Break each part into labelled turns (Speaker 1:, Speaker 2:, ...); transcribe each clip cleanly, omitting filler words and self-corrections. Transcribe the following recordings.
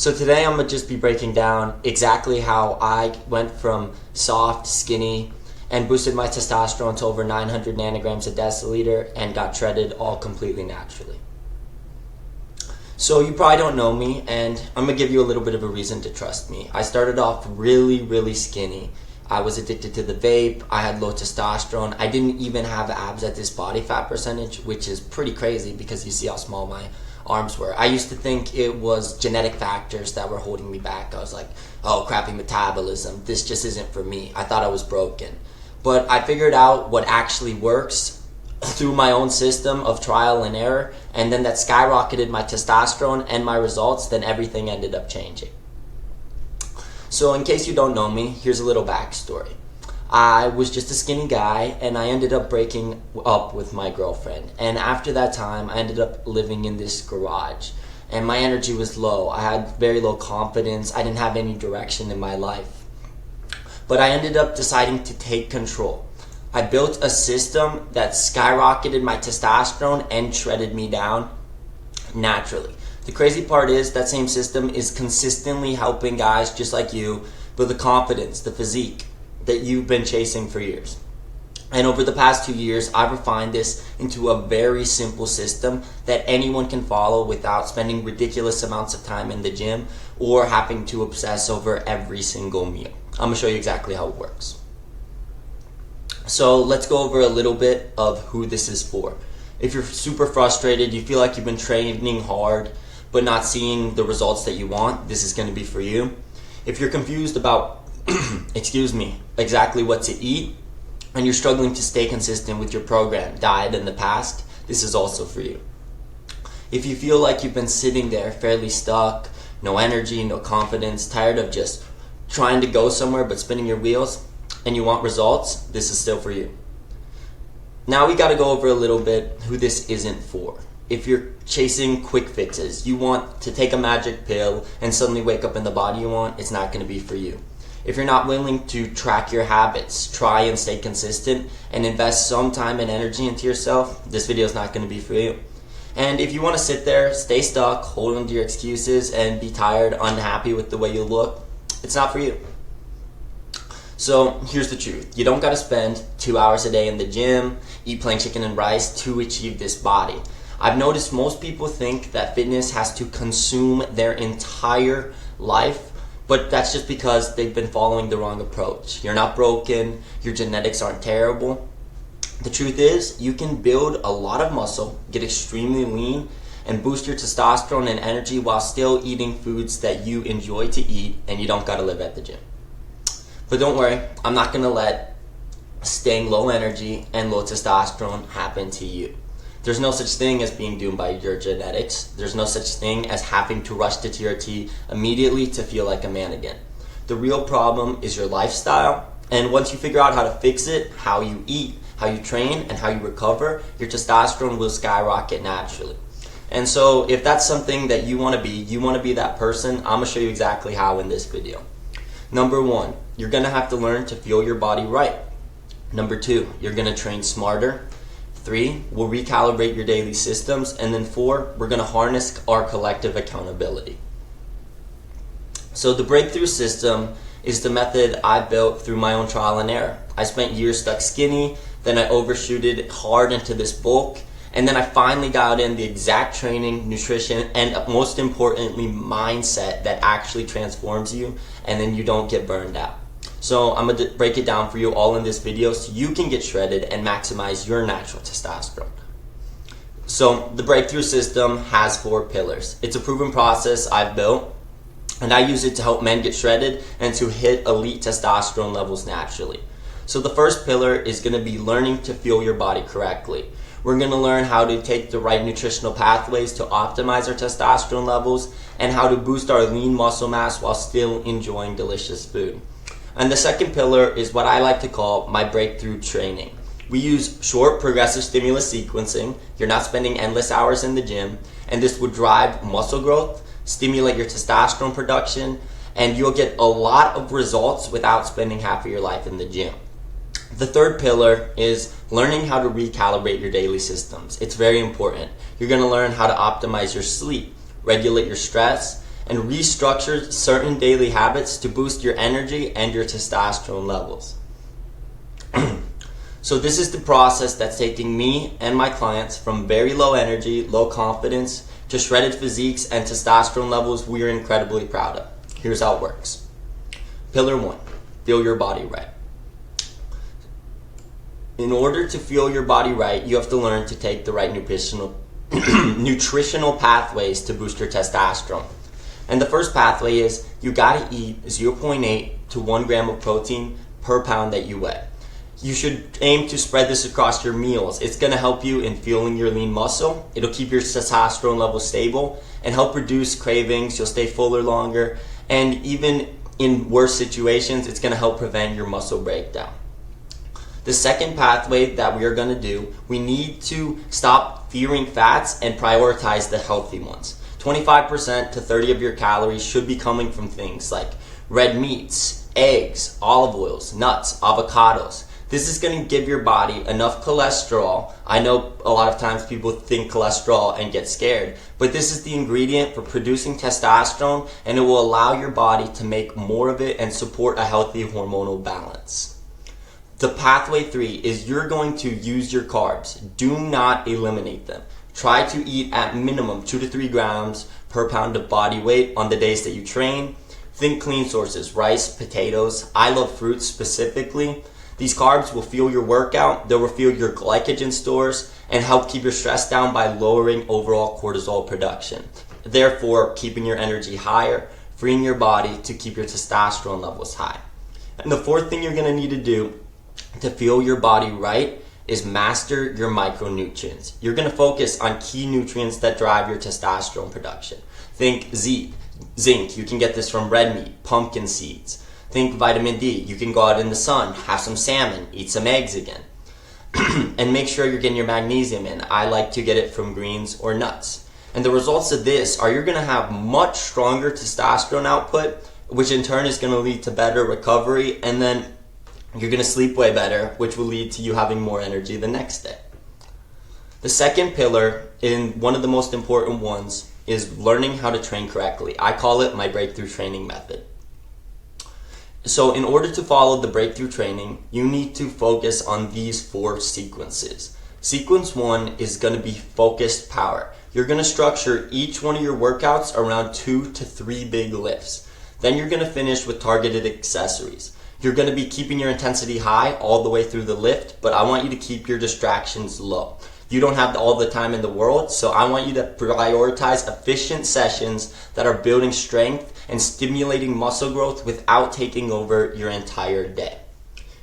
Speaker 1: So today I'm going to just be breaking down exactly how I went from soft, skinny, and boosted my testosterone to over 900 nanograms a deciliter and got shredded all completely naturally. So you probably don't know me, and I'm going to give you a little bit of a reason to trust me. I started off really skinny. I was addicted to the vape, I had low testosterone, I didn't even have abs at this body fat percentage, which is pretty crazy because you see how small my arms were. I used to think it was genetic factors that were holding me back. I was like, oh, crappy metabolism, this just isn't for me. I thought I was broken. But I figured out what actually works through my own system of trial and error, and then that skyrocketed my testosterone and my results, then everything ended up changing. So in case you don't know me, here's a little backstory. I was just a skinny guy, and I ended up breaking up with my girlfriend. And after that time, I ended up living in this garage. And my energy was low. I had very low confidence. I didn't have any direction in my life. But I ended up deciding to take control. I built a system that skyrocketed my testosterone and shredded me down naturally. The crazy part is that same system is consistently helping guys just like you build the confidence, the physique that you've been chasing for years. And over the past 2 years, I've refined this into a very simple system that anyone can follow without spending ridiculous amounts of time in the gym or having to obsess over every single meal. I'm going to show you exactly how it works. So let's go over a little bit of who this is for. If you're super frustrated, you feel like you've been training hard but not seeing the results that you want, this is going to be for you. If you're confused about exactly what to eat, and you're struggling to stay consistent with your program, diet in the past, this is also for you. If you feel like you've been sitting there fairly stuck, no energy, no confidence, tired of just trying to go somewhere but spinning your wheels, and you want results, this is still for you. Now we got to go over a little bit who this isn't for. If you're chasing quick fixes, you want to take a magic pill and suddenly wake up in the body you want, it's not going to be for you. If you're not willing to track your habits, try and stay consistent, and invest some time and energy into yourself, this video is not going to be for you. And if you want to sit there, stay stuck, hold on to your excuses, and be tired, unhappy with the way you look, it's not for you. So here's the truth. You don't got to spend 2 hours a day in the gym, eat plain chicken and rice to achieve this body. I've noticed most people think that fitness has to consume their entire life, but that's just because they've been following the wrong approach. You're not broken, your genetics aren't terrible. The truth is, you can build a lot of muscle, get extremely lean, and boost your testosterone and energy while still eating foods that you enjoy to eat, and you don't gotta live at the gym. But don't worry, I'm not gonna let staying low energy and low testosterone happen to you. There's no such thing as being doomed by your genetics. There's no such thing as having to rush to TRT immediately to feel like a man again. The real problem is your lifestyle, and once you figure out how to fix it, how you eat, how you train, and how you recover, your testosterone will skyrocket naturally. And so if that's something that you want to be that person, I'm going to show you exactly how in this video. Number 1, you're going to have to learn to feel your body right. Number 2, you're going to train smarter. 3, we'll recalibrate your daily systems. And then 4, we're going to harness our collective accountability. So the breakthrough system is the method I built through my own trial and error. I spent years stuck skinny, then I overshooted hard into this bulk, and then I finally got in the exact training, nutrition, and most importantly, mindset that actually transforms you, and then you don't get burned out. So I'm going to break it down for you all in this video so you can get shredded and maximize your natural testosterone. So the breakthrough system has 4 pillars. It's a proven process I've built, and I use it to help men get shredded and to hit elite testosterone levels naturally. So the first pillar is going to be learning to fuel your body correctly. We're going to learn how to take the right nutritional pathways to optimize our testosterone levels and how to boost our lean muscle mass while still enjoying delicious food. And the second pillar is what I like to call my breakthrough training. We use short progressive stimulus sequencing. You're not spending endless hours in the gym, and this will drive muscle growth, stimulate your testosterone production, and you'll get a lot of results without spending half of your life in the gym. The third pillar is learning how to recalibrate your daily systems. It's very important. You're going to learn how to optimize your sleep, regulate your stress, and restructure certain daily habits to boost your energy and your testosterone levels. So this is the process that's taking me and my clients from very low energy, low confidence, to shredded physiques and testosterone levels we are incredibly proud of. Here's how it works. Pillar 1, feel your body right. In order to feel your body right, you have to learn to take the right nutritional pathways to boost your testosterone. And the first pathway is you gotta eat 0.8 to 1 gram of protein per pound that you weigh. You should aim to spread this across your meals. It's gonna help you in fueling your lean muscle. It'll keep your testosterone levels stable and help reduce cravings. You'll stay fuller longer. And even in worse situations, it's gonna help prevent your muscle breakdown. The second pathway that we are gonna do, we need to stop fearing fats and prioritize the healthy ones. 25% to 30% of your calories should be coming from things like red meats, eggs, olive oils, nuts, avocados. This is going to give your body enough cholesterol. I know a lot of times people think cholesterol and get scared, but this is the ingredient for producing testosterone, and it will allow your body to make more of it and support a healthy hormonal balance. The pathway 3 is you're going to use your carbs. Do not eliminate them. Try to eat at minimum 2 to 3 grams per pound of body weight on the days that you train. Think clean sources, rice, potatoes. I love fruits specifically. These carbs will fuel your workout, they'll refuel your glycogen stores, and help keep your stress down by lowering overall cortisol production. Therefore, keeping your energy higher, freeing your body to keep your testosterone levels high. And the fourth thing you're going to need to do to fuel your body right is master your micronutrients. You're going to focus on key nutrients that drive your testosterone production. Think zinc, you can get this from red meat, pumpkin seeds. Think vitamin D, you can go out in the sun, have some salmon, eat some eggs again. And make sure you're getting your magnesium in. I like to get it from greens or nuts. And the results of this are you're going to have much stronger testosterone output, which in turn is going to lead to better recovery, and then you're going to sleep way better, which will lead to you having more energy the next day. The second pillar, and one of the most important ones, is learning how to train correctly. I call it my breakthrough training method. So in order to follow the breakthrough training, you need to focus on these 4 sequences. Sequence 1 is going to be focused power. You're going to structure each one of your workouts around 2 to 3 big lifts. Then you're going to finish with targeted accessories. You're going to be keeping your intensity high all the way through the lift, but I want you to keep your distractions low. You don't have all the time in the world, so I want you to prioritize efficient sessions that are building strength and stimulating muscle growth without taking over your entire day.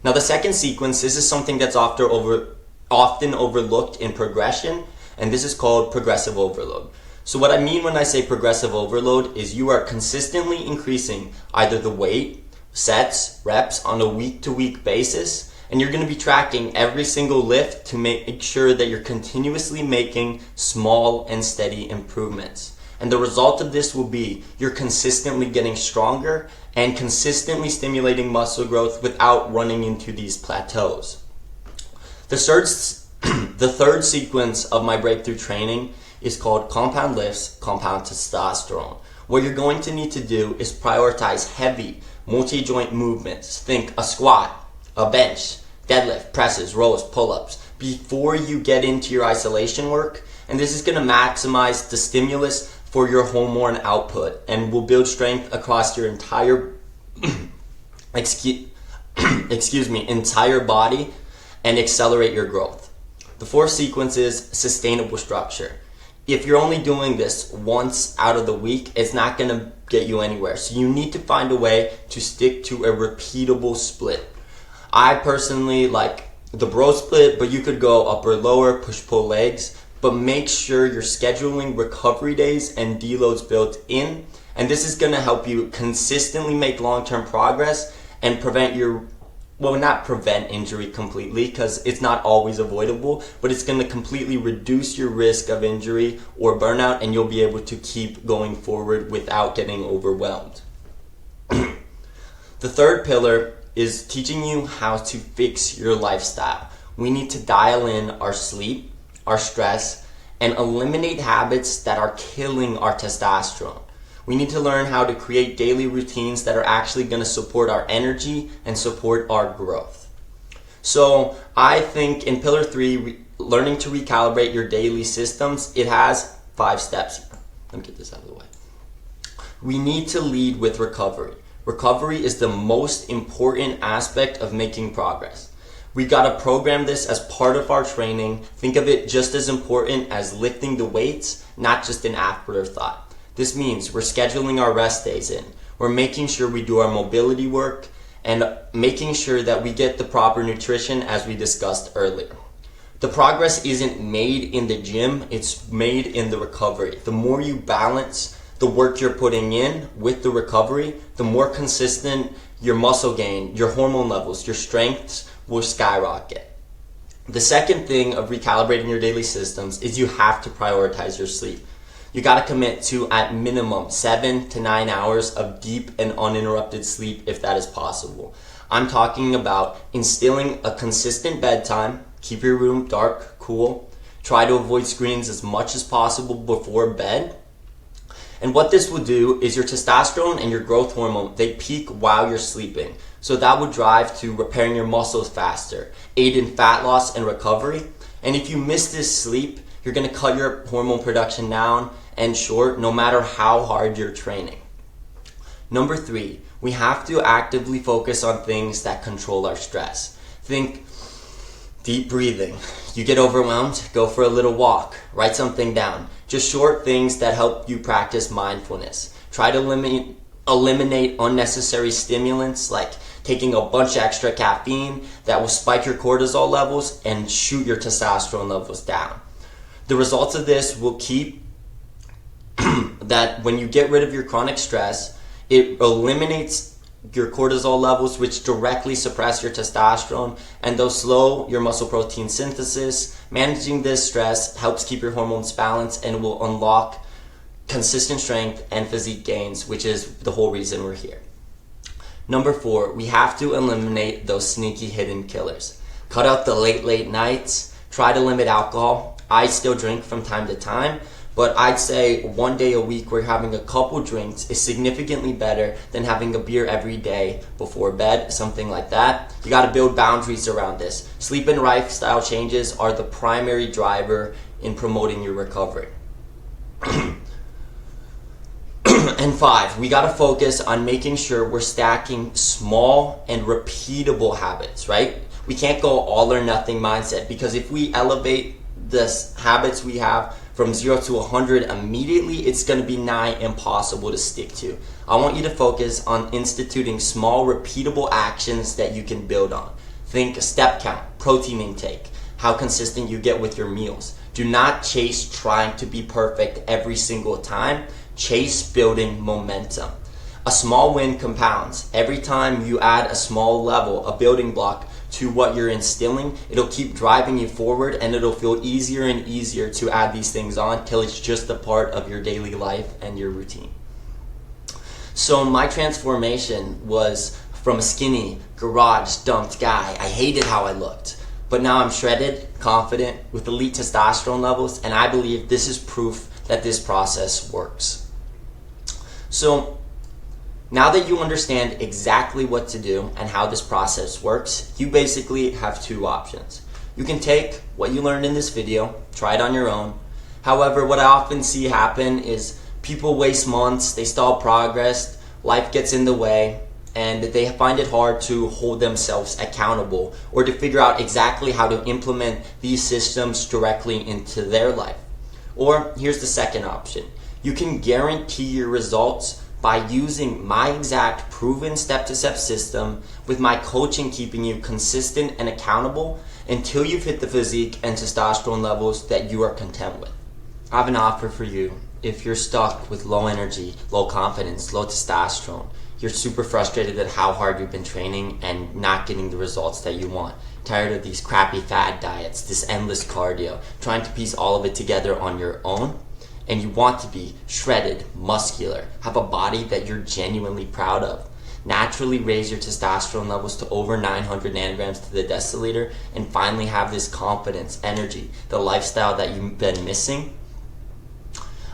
Speaker 1: Now the second sequence, this is something that's often overlooked in progression, and this is called progressive overload. So what I mean when I say progressive overload is you are consistently increasing either the weight, sets, reps on a week-to-week basis, and you're going to be tracking every single lift to make sure that you're continuously making small and steady improvements. And the result of this will be you're consistently getting stronger and consistently stimulating muscle growth without running into these plateaus. The third sequence of my breakthrough training is called compound lifts, compound testosterone. What you're going to need to do is prioritize heavy, multi-joint movements. Think a squat, a bench, deadlift, presses, rows, pull-ups before you get into your isolation work. And this is going to maximize the stimulus for your hormone output and will build strength across your entire entire body and accelerate your growth. The fourth sequence is sustainable structure. If you're only doing this once out of the week, it's not going to get you anywhere. So you need to find a way to stick to a repeatable split. I personally like the bro split, but you could go upper lower, push pull legs, but make sure you're scheduling recovery days and deloads built in. And this is going to help you consistently make long-term progress and not prevent injury completely, because it's not always avoidable, but it's going to completely reduce your risk of injury or burnout, and you'll be able to keep going forward without getting overwhelmed. The third pillar is teaching you how to fix your lifestyle. We need to dial in our sleep, our stress, and eliminate habits that are killing our testosterone. We need to learn how to create daily routines that are actually going to support our energy and support our growth. So I think in Pillar 3, learning to recalibrate your daily systems, it has 5 steps. Let me get this out of the way. We need to lead with recovery. Recovery is the most important aspect of making progress. We gotta program this as part of our training. Think of it just as important as lifting the weights, not just an afterthought. This means we're scheduling our rest days in. We're making sure we do our mobility work and making sure that we get the proper nutrition as we discussed earlier. The progress isn't made in the gym, it's made in the recovery. The more you balance the work you're putting in with the recovery, the more consistent your muscle gain, your hormone levels, your strengths will skyrocket. The second thing of recalibrating your daily systems is you have to prioritize your sleep. You gotta commit to at minimum 7 to 9 hours of deep and uninterrupted sleep if that is possible. I'm talking about instilling a consistent bedtime. Keep your room dark, cool. Try to avoid screens as much as possible before bed. And what this will do is your testosterone and your growth hormone, they peak while you're sleeping. So that would drive to repairing your muscles faster, aid in fat loss and recovery. And if you miss this sleep, you're gonna cut your hormone production down and short no matter how hard you're training. Number 3, we have to actively focus on things that control our stress. Think deep breathing. You get overwhelmed, go for a little walk, write something down. Just short things that help you practice mindfulness. Try to eliminate unnecessary stimulants like taking a bunch of extra caffeine that will spike your cortisol levels and shoot your testosterone levels down. The results of this will keep that when you get rid of your chronic stress, it eliminates your cortisol levels, which directly suppress your testosterone, and they'll slow your muscle protein synthesis. Managing this stress helps keep your hormones balanced and will unlock consistent strength and physique gains, which is the whole reason we're here. Number 4, we have to eliminate those sneaky hidden killers. Cut out the late nights. Try to limit alcohol. I still drink from time to time, but I'd say 1 day a week where having a couple drinks is significantly better than having a beer every day before bed, something like that. You gotta build boundaries around this. Sleep and lifestyle changes are the primary driver in promoting your recovery. And 5, we gotta focus on making sure we're stacking small and repeatable habits, right? We can't go all or nothing mindset, because if we elevate the habits we have from 0 to 100 immediately, it's going to be nigh impossible to stick to. I want you to focus on instituting small, repeatable actions that you can build on. Think step count, protein intake, how consistent you get with your meals. Do not chase trying to be perfect every single time. Chase building momentum. A small win compounds. Every time you add a small level, a building block, to what you're instilling, it'll keep driving you forward, and it'll feel easier and easier to add these things on till it's just a part of your daily life and your routine. So my transformation was from a skinny, garage dumped guy. I hated how I looked, but now I'm shredded, confident, with elite testosterone levels, and I believe this is proof that this process works. So now that you understand exactly what to do and how this process works, you basically have 2 options. You can take what you learned in this video, try it on your own. However, what I often see happen is people waste months, they stall progress, life gets in the way, and they find it hard to hold themselves accountable or to figure out exactly how to implement these systems directly into their life. Or here's the second option. You can guarantee your results by using my exact proven step-to-step system, with my coaching keeping you consistent and accountable until you've hit the physique and testosterone levels that you are content with. I have an offer for you. If you're stuck with low energy, low confidence, low testosterone, you're super frustrated at how hard you've been training and not getting the results that you want, tired of these crappy fad diets, this endless cardio, trying to piece all of it together on your own, and you want to be shredded, muscular, have a body that you're genuinely proud of, naturally raise your testosterone levels to over 900 nanograms to the deciliter, and finally have this confidence, energy, the lifestyle that you've been missing,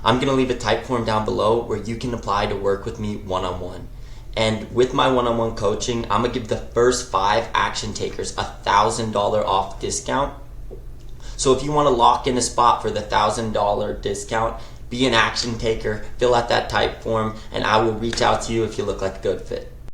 Speaker 1: I'm going to leave a type form down below where you can apply to work with me one-on-one. And with my one-on-one coaching, I'm going to give the first 5 action takers a $1,000 off discount. So if you want to lock in a spot for the $1,000 discount, be an action taker, fill out that type form, and I will reach out to you if you look like a good fit.